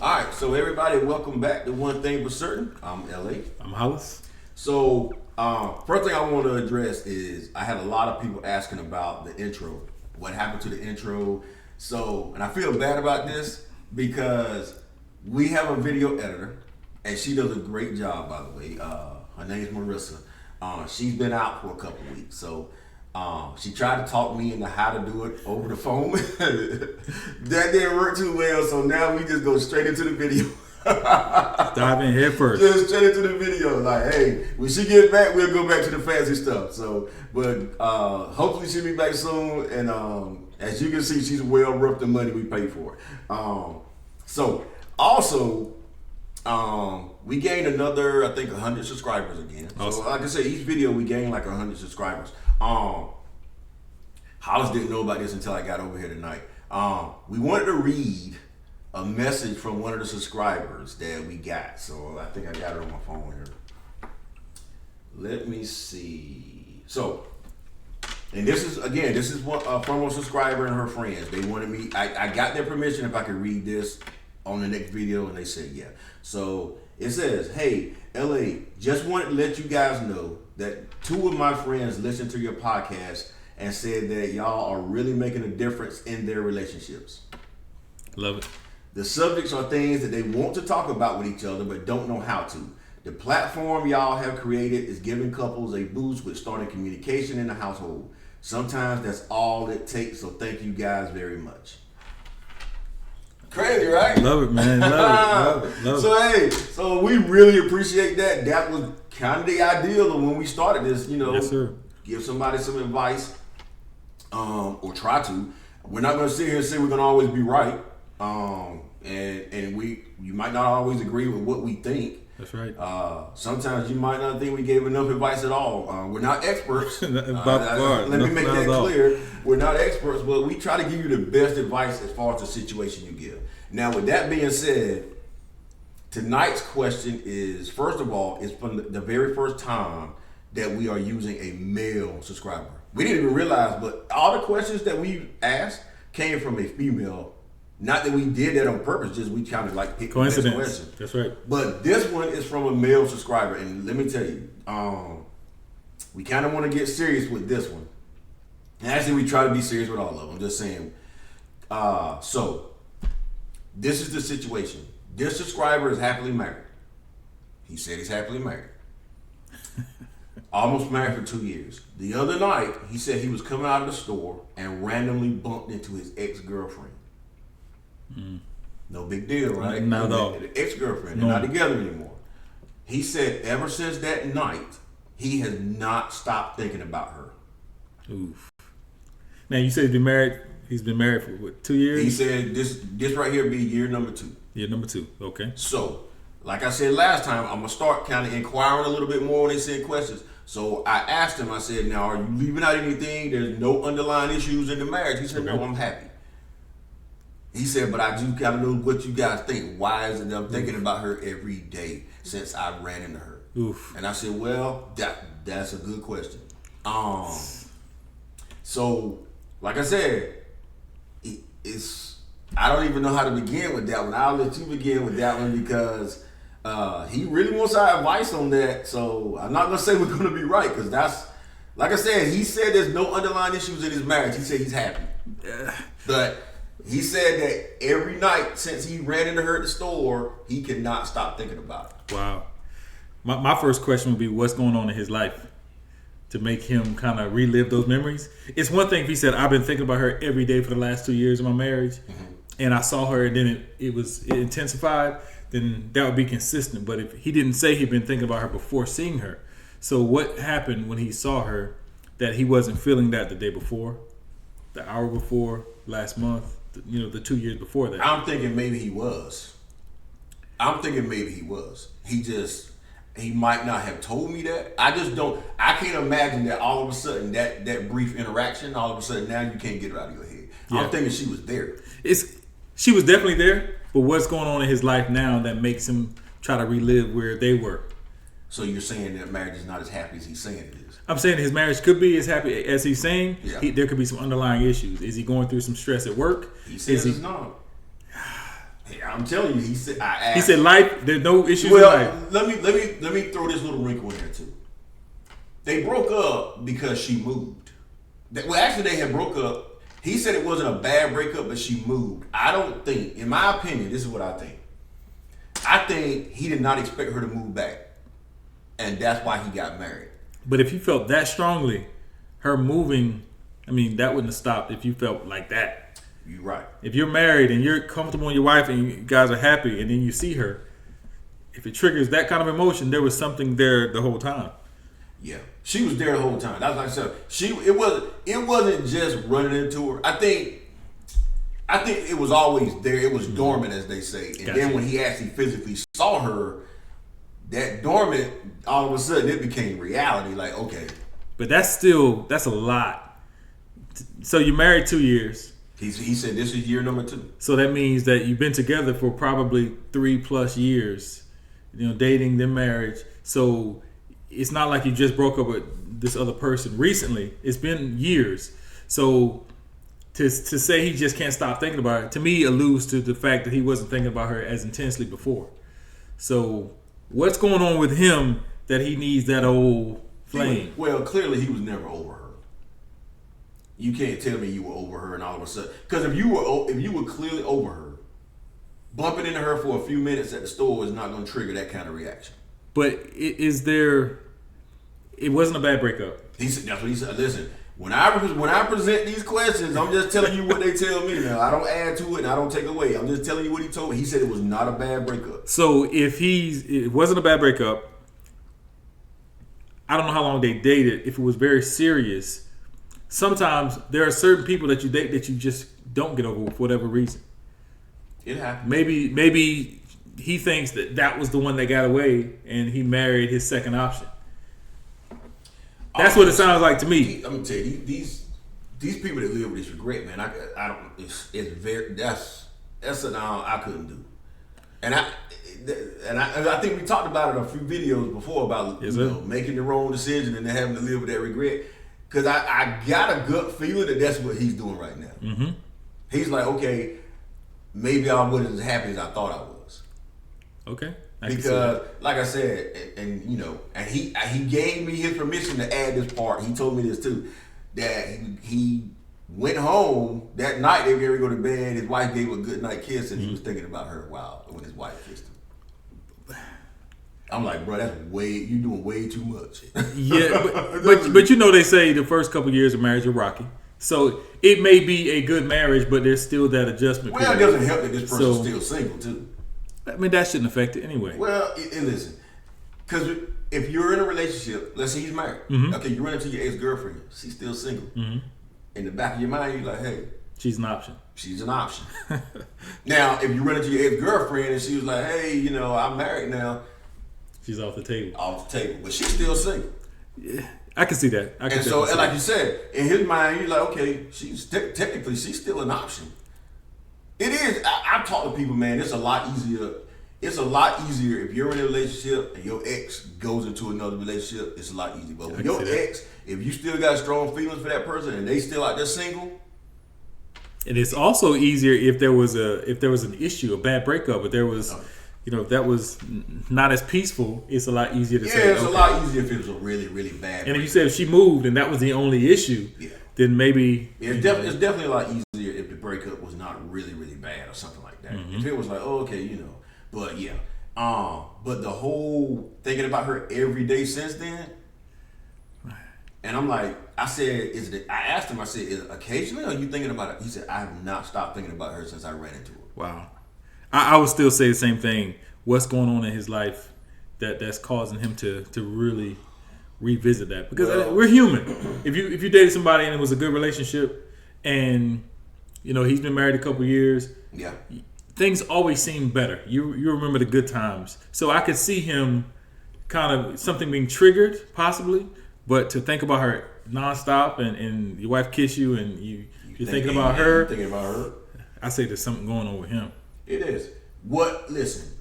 All right, so everybody, welcome back to One Thing for Certain. I'm LA. I'm Hollis. So, first thing I want to address is I had a lot of people asking about the intro. What happened to the intro? So, and I feel bad about this because we have a video editor, and she does a great job, by the way. Her name's Marissa. She's been out for a couple weeks, so she tried to talk me into how to do it over the phone. That didn't work too well, so now we just go straight into the video. Dive in head first. Just straight into the video. Like, hey, when she gets back, we'll go back to the fancy stuff. So, but hopefully she'll be back soon. And as you can see, she's well worth the money we paid for it. So, also, we gained another, I think, 100 subscribers again. Awesome. So, like I said, each video we gained like 100 subscribers. Hollis didn't know about this until I got over here tonight. We wanted to read a message from one of the subscribers that we got. So I think I got it on my phone here. Let me see. So, and this is one from a subscriber and her friends. They wanted me, I got their permission if I could read this on the next video, and they said yeah. So it says, hey, LA, just wanted to let you guys know that 2 of my friends listened to your podcast and said that y'all are really making a difference in their relationships. Love it. The subjects are things that they want to talk about with each other but don't know how to. The platform y'all have created is giving couples a boost with starting communication in the household. Sometimes that's all it takes, so thank you guys very much. Crazy, right? Love it, man. Love it. Love it. So, hey, so we really appreciate that. That was kind of the ideal of when we started this, Yes, sir. Give somebody some advice or try to. We're not going to sit here and say we're going to always be right. And you might not always agree with what we think. That's right. Sometimes you might not think we gave enough advice at all. We're not experts. Let me make that clear. We're not experts, but we try to give you the best advice as far as the situation you give. Now, with that being said, tonight's question is, first of all, it's from the very first time that we are using a male subscriber. We didn't even realize, but all the questions that we asked came from a female. Not that we did that on purpose, just we kind of like picked Coincidence. the best question. That's right. But this one is from a male subscriber, and let me tell you, we kind of want to get serious with this one. And actually, we try to be serious with all of them. I'm just saying. So, this is the situation. This subscriber is happily married. He said he's happily married. Almost married for 2 years. The other night, he said he was coming out of the store and randomly bumped into his ex-girlfriend. No big deal, right? Not at all. The ex-girlfriend. They're not together anymore. He said ever since that night, he has not stopped thinking about her. Oof. Now, you said he's been married for what, 2 years? He said this right here be year number 2. Year number 2. Okay. So, like I said last time, I'm going to start kind of inquiring a little bit more when they send questions. So I asked him, I said, now, are you leaving out anything? There's no underlying issues in the marriage. He said, no, I'm happy. He said, but I do kind of know what you guys think. Why is it that I'm thinking about her every day since I ran into her? Oof. And I said, well, that's a good question. So, like I said, I don't even know how to begin with that one. I'll let you begin with that one because he really wants our advice on that. So I'm not gonna say we're gonna be right because that's, like I said, he said there's no underlying issues in his marriage. He said he's happy, but he said that every night since he ran into her at the store, he cannot stop thinking about it. Wow. My first question would be, what's going on in his life to make him kind of relive those memories? It's one thing if he said, I've been thinking about her every day for the last 2 years of my marriage, and I saw her and then it intensified, then that would be consistent. But if he didn't say he'd been thinking about her before seeing her, so what happened when he saw her that he wasn't feeling that the day before, the hour before, last month, the 2 years before that? I'm thinking maybe he was. He might not have told me that. I can't imagine that all of a sudden that brief interaction, all of a sudden now you can't get it out of your head. Yeah. I'm thinking she was there. She was definitely there, but what's going on in his life now that makes him try to relive where they were? So you're saying that marriage is not as happy as he's saying it is? I'm saying his marriage could be as happy as he's saying. Yeah. There could be some underlying issues. Is he going through some stress at work? He says it's not. Hey, I'm telling you, he said. I asked. He said life. There's no issues Well, in life. let me throw this little wrinkle in there too. They broke up because she moved. Well, actually, they had broke up. He said it wasn't a bad breakup, but she moved. I don't think, in my opinion, this is what I think. I think he did not expect her to move back, and that's why he got married. But if you felt that strongly, her moving, I mean, that wouldn't have stopped if you felt like that. You're right. If you're married and you're comfortable with your wife and you guys are happy, and then you see her, if it triggers that kind of emotion, there was something there the whole time. Yeah, she was there the whole time. That's like I said. It wasn't just running into her. I think it was always there. It was dormant, as they say. And Gotcha. then when he actually physically saw her, that dormant, all of a sudden, it became reality. Like, okay, But that's a lot. So you're married 2 years. he said this is year number 2. So that means that you've been together for probably 3+ years, dating, then marriage. So it's not like you just broke up with this other person recently. It's been years. So to say he just can't stop thinking about her, to me, alludes to the fact that he wasn't thinking about her as intensely before. So what's going on with him that he needs that old flame? Well, clearly he was never over her. You can't tell me you were over her and all of a sudden, because if you were clearly over her, bumping into her for a few minutes at the store is not going to trigger that kind of reaction. But is there? It wasn't a bad breakup. He said that's what he said. Listen, when I present these questions, I'm just telling you what they tell me. Now I don't add to it and I don't take away. I'm just telling you what he told me. He said it was not a bad breakup. So if it wasn't a bad breakup, I don't know how long they dated. If it was very serious, sometimes there are certain people that you date that you just don't get over for whatever reason. It happened. Maybe he thinks that was the one that got away, and he married his second option. That's what it sounds like to me. I'm gonna tell you these people that live with this regret, man. I don't. It's very that's an I couldn't do, and I think we talked about it in a few videos before about making the wrong decision and then having to live with that regret. Because I got a gut feeling that that's what he's doing right now. Mm-hmm. He's like, okay, maybe I wasn't as happy as I thought I was. Okay. Because, like I said, and he gave me his permission to add this part. He told me this too, that he went home that night. They were going to go to bed. His wife gave him a good night kiss, and he was thinking about her when his wife kissed him. I'm like, bro, you're doing way too much. Yeah, but they say the first couple years of marriage are rocky. So it may be a good marriage, but there's still that adjustment period. Well, it doesn't help that this person's still single too. I mean, that shouldn't affect it anyway. Well, and listen, because if you're in a relationship, let's say he's married. Mm-hmm. Okay, you run into your ex-girlfriend. She's still single. Mm-hmm. In the back of your mind, you're like, hey, she's an option. She's an option. Now, if you run into your ex-girlfriend and she was like, hey, I'm married now. She's off the table. Off the table. But she's still single. Yeah, I can see that. And like you said, in his mind, you're like, okay, technically, she's still an option. It is. I've talked to people, man. It's a lot easier. It's a lot easier if you're in a relationship and your ex goes into another relationship. It's a lot easier. But with your ex, if you still got strong feelings for that person and they still out there single, and it's also easier if there was an issue, a bad breakup, but there was, if that was not as peaceful. It's a lot easier to say. Yeah, it's a lot easier if it was a really, really bad. And if you said if she moved and that was the only issue, then maybe it's definitely a lot easier if the breakup was not really, really bad or something like that. Mm-hmm. If it was like, but yeah, but the whole thinking about her every day since then, and I'm like, I asked him, I said, is it occasionally, or are you thinking about it? He said, I have not stopped thinking about her since I ran into her. Wow, I would still say the same thing. What's going on in his life that's causing him to really revisit that? Because we're human. If you dated somebody and it was a good relationship, and he's been married a couple years, things always seem better. You remember the good times. So I could see him kind of something being triggered possibly, but to think about her nonstop and your wife kiss you and you're thinking about her. Thinking about her. I say there's something going on with him. It is. Listen,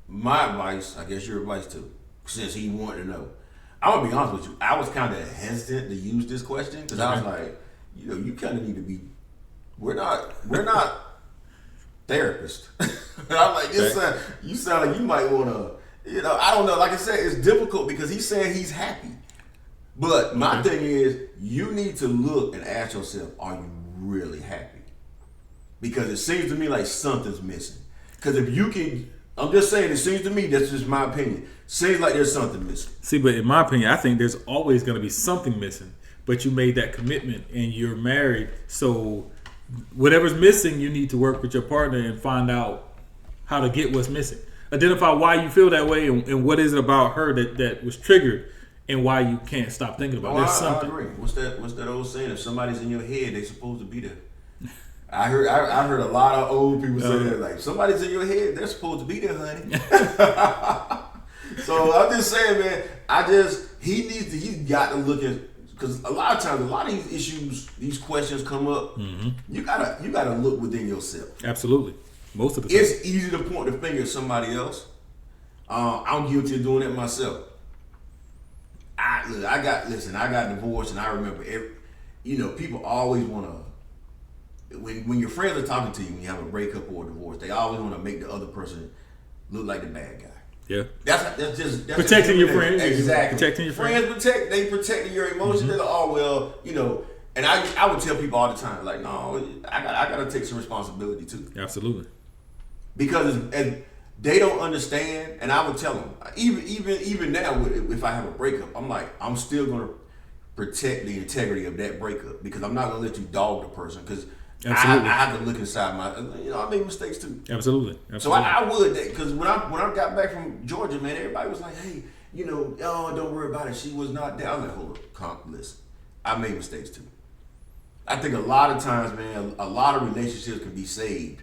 my advice, I guess your advice too, since he wanted to know. I'm gonna be honest with you. I was kind of hesitant to use this question because I was like, you kind of need to be. We're not therapists. And I'm like, you sound like you might want to, I don't know. Like I said, it's difficult because he's saying he's happy. But my thing is, you need to look and ask yourself, are you really happy? Because it seems to me like something's missing. Because if you can, I'm just saying, it seems to me, that's just my opinion, seems like there's something missing. See, but in my opinion, I think there's always going to be something missing. But you made that commitment and you're married. So whatever's missing, you need to work with your partner and find out how to get what's missing. Identify why you feel that way and what is it about her that was triggered and why you can't stop thinking about it. There's something. I agree. What's that old saying? If somebody's in your head, they supposed to be there. I heard a lot of old people say that, like, somebody's in your head, they're supposed to be there, honey. So I'm just saying, man, he's got to look at, because a lot of times, a lot of these issues, these questions come up. Mm-hmm. You gotta look within yourself. Absolutely, most of the time. It's easy to point the finger at somebody else. I'm guilty of doing it myself. I got divorced, and I remember people always want to. When your friends are talking to you, when you have a breakup or a divorce, they always want to make the other person look like the bad guy. Yeah, that's just protecting your friends. Exactly, protecting your friends. They protecting your emotions. They're like, oh well, And I would tell people all the time, like, no, I gotta take some responsibility too. Absolutely, because they don't understand, and I would tell them even now if I have a breakup, I'm like, I'm still gonna protect the integrity of that breakup because I'm not gonna let you dog the person because. I have to look inside I made mistakes too. Absolutely. So I would, because when I got back from Georgia, man, everybody was like, hey, oh, don't worry about it. She was not there. I was like, hold up, listen, I made mistakes too. I think a lot of times, man, a lot of relationships can be saved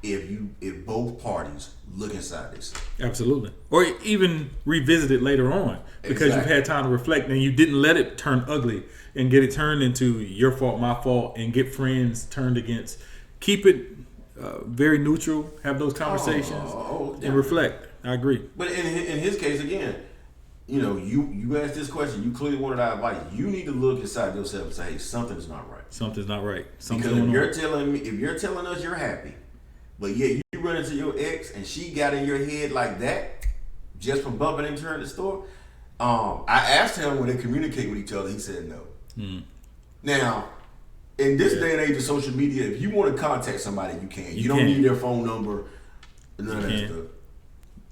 if both parties look inside this. Absolutely. Or even revisit it later on because you've had time to reflect and you didn't let it turn ugly and get it turned into your fault, my fault, and get friends turned against. Keep it very neutral, have those conversations, and reflect. I agree. But in his case, again, you asked this question, you clearly wanted our advice. You need to look inside yourself and say, hey, something's not right. Something's not right. Because if you're telling us you're happy, but yet you run into your ex and she got in your head like that, just from bumping into her at the store. I asked him when they communicate with each other. He said no. Now, in this day and age of social media, if you want to contact somebody, you can. You don't need their phone number, none of that stuff.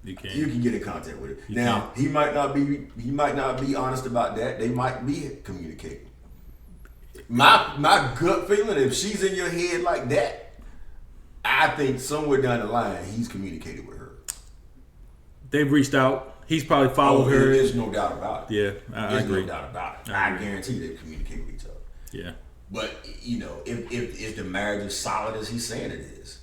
You can get in contact with it. Now, he might not be honest about that. They might be communicating. My gut feeling, if she's in your head like that, I think somewhere down the line he's communicated with her. They've reached out. He's probably followed her. There's no doubt about it. Yeah, I agree. There's no doubt about it. I guarantee they communicate with each other. Yeah. But if the marriage is solid as he's saying it is,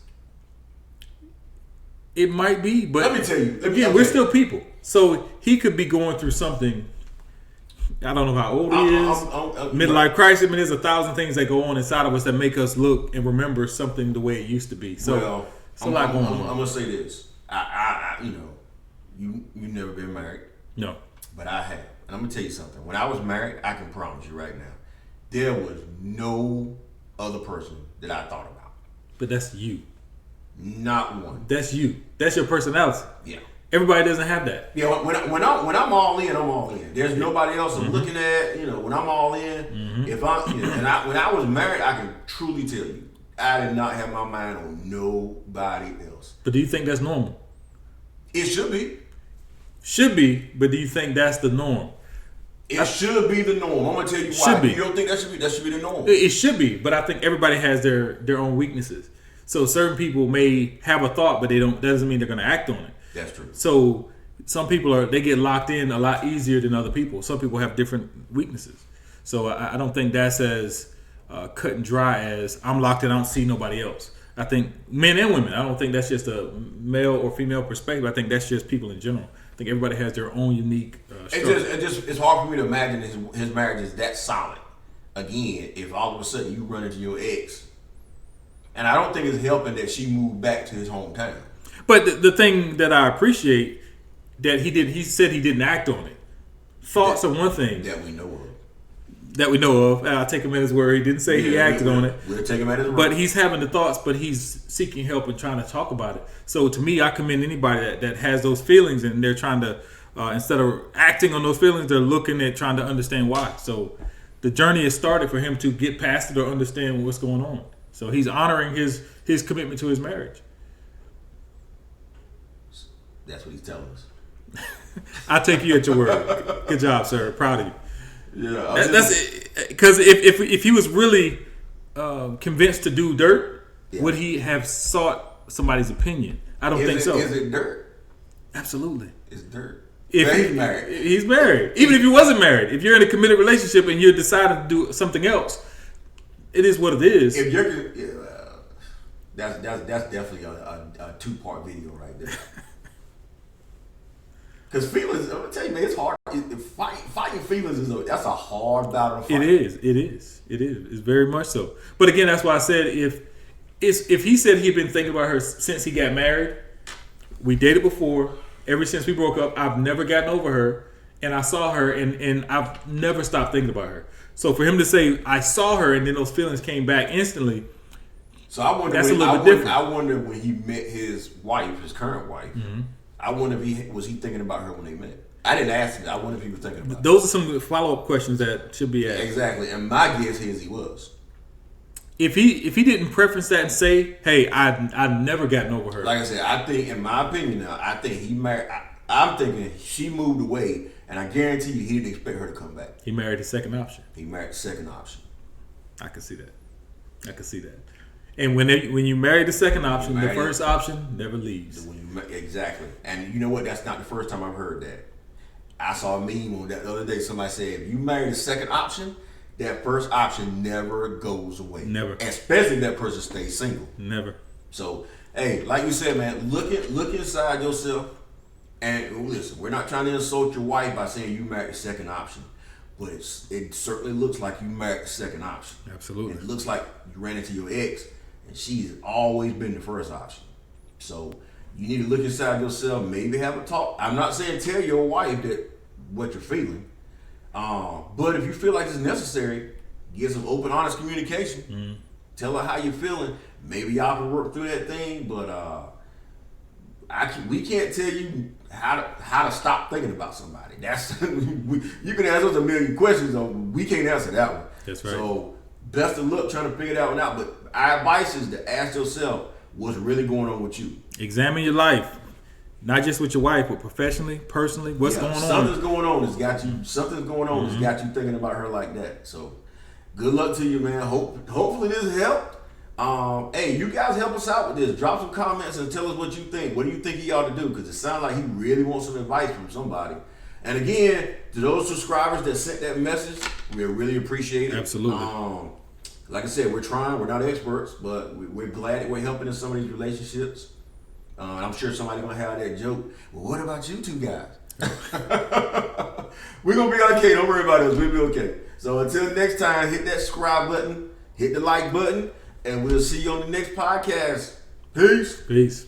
it might be. But let me tell you again, we're still people. So he could be going through something. I don't know how old he is. Midlife crisis. I mean, there's 1,000 things that go on inside of us that make us look and remember something the way it used to be. So it's a lot going on. I'm gonna say this. You never been married. No. But I have. And I'm gonna tell you something. When I was married, I can promise you right now, there was no other person that I thought about. But that's you. Not one. That's you. That's your personality. Yeah. Everybody doesn't have that. Yeah, when I'm all in, I'm all in. There's nobody else I'm looking at. When I'm all in, if when I was married, I can truly tell you, I did not have my mind on nobody else. But do you think that's normal? It should be. Should be, but do you think that's the norm? It should be the norm. I'm gonna tell you why. You don't think that should be? That should be the norm. It should be, but I think everybody has their own weaknesses. So certain people may have a thought, but that doesn't mean they're gonna act on it. That's true. So some people they get locked in a lot easier than other people. Some people have different weaknesses. So I don't think that's as cut and dry as I'm locked in. I don't see nobody else. I think men and women. I don't think that's just a male or female perspective. I think that's just people in general. I think everybody has their own unique struggle. It's hard for me to imagine his marriage is that solid. Again, if all of a sudden you run into your ex, and I don't think it's helping that she moved back to his hometown. But the thing that I appreciate that he said he didn't act on it. Thoughts are one thing. That we know of. that we know of. I'll take him at his word. He didn't say he acted on it. We'll take him at his word. But he's having the thoughts, but he's seeking help and trying to talk about it. So to me, I commend anybody that has those feelings and they're trying to, instead of acting on those feelings, they're looking at trying to understand why. So the journey has started for him to get past it or understand what's going on. So he's honoring his commitment to his marriage. That's what he's telling us. I take you at your word. Good job, sir. Proud of you. Yeah, That's because if he was really convinced to do dirt, would he have sought somebody's opinion? I don't think so. Is it dirt? Absolutely, It's dirt. If he's married. He's married. Even if he wasn't married, if you're in a committed relationship and you're deciding to do something else, it is what it is. If you're, that's definitely a 2-part video right there. Because feelings, I'm gonna tell you, man, it's hard. Fighting feelings that's a hard battle to fight. It is. It's very much so. But again, that's why I said if he said he'd been thinking about her since he got married, we dated before. Ever since we broke up, I've never gotten over her, and I saw her, and I've never stopped thinking about her. So for him to say I saw her and then those feelings came back instantly, so I wonder. That's a little bit different. I wonder when he met his wife, his current wife. Mm-hmm. I wonder if he thinking about her when they met. I didn't ask him. I wonder if he was thinking about her. Those are some follow-up questions that should be asked. Exactly, and my guess is he was. If he didn't preference that and say, "Hey, I've never gotten over her," Like I said, I think, in my opinion, now I think he married. I'm thinking she moved away, and I guarantee you he didn't expect her to come back. he married his second option. He married the second option. I can see that. And when you marry the second option, the first option never leaves. Exactly. And you know what? That's not the first time I've heard that. I saw a meme on that the other day. Somebody said, if you marry the second option, that first option never goes away. Never. Especially if that person stays single. Never. So, hey, like you said, man, look inside yourself. And listen, we're not trying to insult your wife by saying you married the second option. But it certainly looks like you married the second option. Absolutely. And it looks like you ran into your ex, and she's always been the first option. So you need to look inside yourself, maybe have a talk. I'm not saying tell your wife that what you're feeling, but if you feel like it's necessary, get some open, honest communication. Mm-hmm. Tell her how you're feeling. Maybe y'all can work through that thing, but we can't tell you how to stop thinking about somebody. That's you can ask us a million questions, we can't answer that one. That's right. So best of luck trying to figure that one out. But our advice is to ask yourself what's really going on with you. Examine your life, not just with your wife, but professionally, personally. What's going on? Something's going on that's got you. Something's going on that's got you thinking about her like that. So good luck to you, man. Hopefully this helped. Hey, you guys help us out with this. Drop some comments and tell us what you think. What do you think he ought to do? Because it sounds like he really wants some advice from somebody. And again, to those subscribers that sent that message, we really appreciate it. Absolutely. Like I said, we're trying. We're not experts, but we're glad that we're helping in some of these relationships. I'm sure somebody's going to have that joke. Well, what about you two guys? We're going to be okay. Don't worry about us. We'll be okay. So until next time, hit that subscribe button, hit the like button, and we'll see you on the next podcast. Peace. Peace.